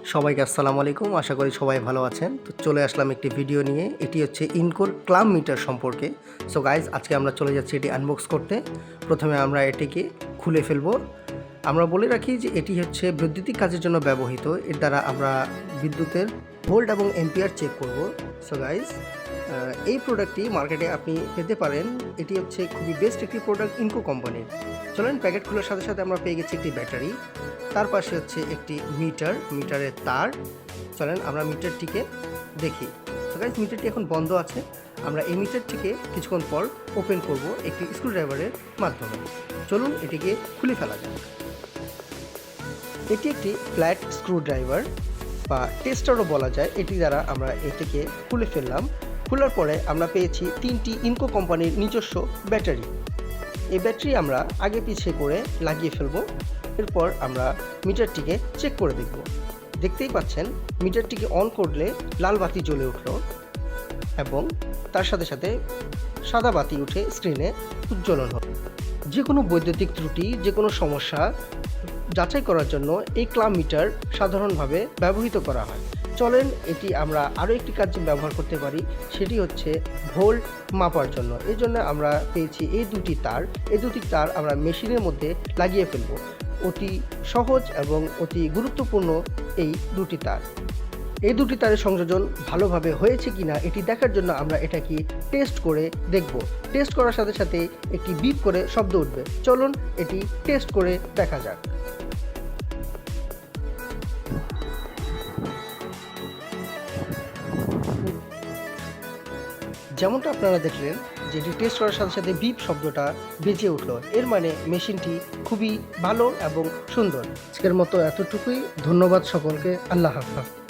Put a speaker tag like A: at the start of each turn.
A: সবাইকে আসসালামু আলাইকুম। আশা করি সবাই ভালো আছেন। তো চলে আসলাম একটি ভিডিও নিয়ে। এটি হচ্ছে ইনকোর ক্লাম মিটার সম্পর্কে। সো গাইজ, আজকে আমরা চলে যাচ্ছি এটি আনবক্স করতে। প্রথমে আমরা এটিকে খুলে ফেলবো। আমরা বলে রাখি যে এটি হচ্ছে বৈদ্যুতিক কাজের জন্য ব্যবহৃত। এর দ্বারা আমরা বিদ্যুতের ভোল্ট এবং এম্পিয়ার চেক করব। সো গাইজ, এই প্রোডাক্টটি মার্কেটে আপনি পেতে পারেন। এটি হচ্ছে খুবই বেস্ট একটি প্রোডাক্ট ইনকো কোম্পানির। চলেন, প্যাকেট খোলার সাথে সাথে আমরা পেয়ে গেছি একটি ব্যাটারি, তার পাশে হচ্ছে একটি মিটারের তার। চলেন আমরা মিটারটিকে দেখি। তো গাইজ, মিটারটি এখন বন্ধ আছে। আমরা এই মিটারটিকে কিছুক্ষণ পর ওপেন করব একটি স্ক্রুড্রাইভারের মাধ্যমে। চলুন এটিকে খুলে ফেলা যাক। এটি একটি ফ্ল্যাট স্ক্রুড্রাইভার বা টেস্টারও বলা যায়। এটি দ্বারা আমরা এটিকে খুলে ফেললাম। খোলার পরে আমরা পেয়েছি 3টি ইনকো কোম্পানির নিজস্ব ব্যাটারি। এই ব্যাটারি আমরা আগে পিছিয়ে করে লাগিয়ে ফেলব। এরপর আমরা মিটারটিকে চেক করে দেখব। দেখতেই পাচ্ছেন, মিটারটিকে অন করলে লাল বাতি জ্বলে উঠল এবং তার সাথে সাথে সাদা বাতি উঠে স্ক্রিনে উজ্জ্বলন হল। যে কোনো বৈদ্যুতিক ত্রুটি, যে কোনো সমস্যা যাচাই করার জন্য এই ক্লাম মিটার সাধারণভাবে ব্যবহৃত করা হয়। চলেন এটি আমরা আরও একটি কাজে ব্যবহার করতে পারি, সেটি হচ্ছে ভোল্ট মাপার জন্য। এই জন্য আমরা পেয়েছি এই দুটি তার আমরা মেশিনের মধ্যে লাগিয়ে ফেলব। অতি সহজ এবং অতি গুরুত্বপূর্ণ এই দুটি তার। এই দুটি তারের সংযোজন ভালোভাবে হয়েছে কিনা এটি দেখার জন্য আমরা এটাকে টেস্ট করে দেখব। টেস্ট করার সাথে সাথে একটি বিপ করে শব্দ উঠবে। চলুন এটি টেস্ট করে দেখা যাক। যেমনটা আপনারা দেখলেন, যেটি টেস্ট করার সাথে সাথে বিপ শব্দটা বেজে উঠল। এর মানে মেশিনটি খুবই ভালো এবং সুন্দর। আজকের মতো এতটুকুই। ধন্যবাদ সকলকে। আল্লাহ হাফেজ।